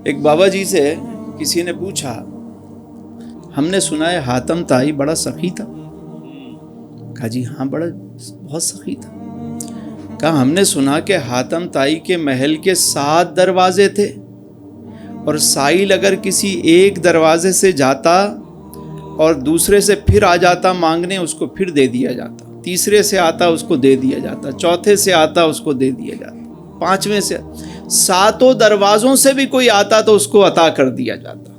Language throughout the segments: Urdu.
ایک بابا جی سے کسی نے پوچھا، ہم نے سنا ہے حاتم طائی بڑا سخی تھا۔ کہا جی ہاں بہت سخی تھا۔ کہا ہم نے سنا کہ حاتم طائی کے محل کے 7 دروازے تھے، اور سائل اگر کسی ایک دروازے سے جاتا اور دوسرے سے پھر آ جاتا مانگنے، اس کو پھر دے دیا جاتا، تیسرے سے آتا اس کو دے دیا جاتا، چوتھے سے آتا اس کو دے دیا جاتا، 5ویں سے، 7 دروازوں سے بھی کوئی آتا تو اس کو عطا کر دیا جاتا۔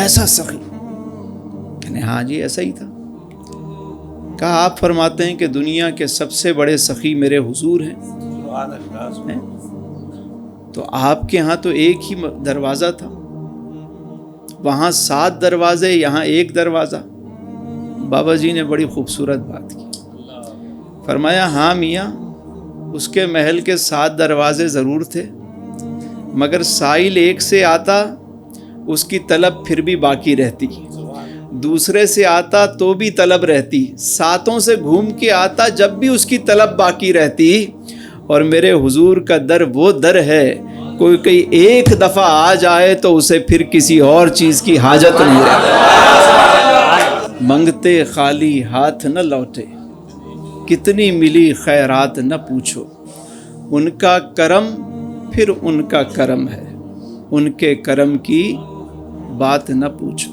ایسا سخی؟ کہنے ہاں جی ایسا ہی تھا۔ کہا آپ فرماتے ہیں کہ دنیا کے سب سے بڑے سخی میرے حضور ہیں، تو آپ کے ہاں تو ایک ہی دروازہ تھا، وہاں 7 دروازے، یہاں 1 دروازہ۔ بابا جی نے بڑی خوبصورت بات کی، فرمایا ہاں میاں، اس کے محل کے 7 دروازے ضرور تھے، مگر سائل ایک سے آتا اس کی طلب پھر بھی باقی رہتی، دوسرے سے آتا تو بھی طلب رہتی، 7 سے گھوم کے آتا جب بھی اس کی طلب باقی رہتی۔ اور میرے حضور کا در وہ در ہے، کوئی ایک دفعہ آ جائے تو اسے پھر کسی اور چیز کی حاجت نہیں رہتی۔ منگتے خالی ہاتھ نہ لوٹے، کتنی ملی خیرات نہ پوچھو، ان کا کرم پھر ان کا کرم ہے، ان کے کرم کی بات نہ پوچھو۔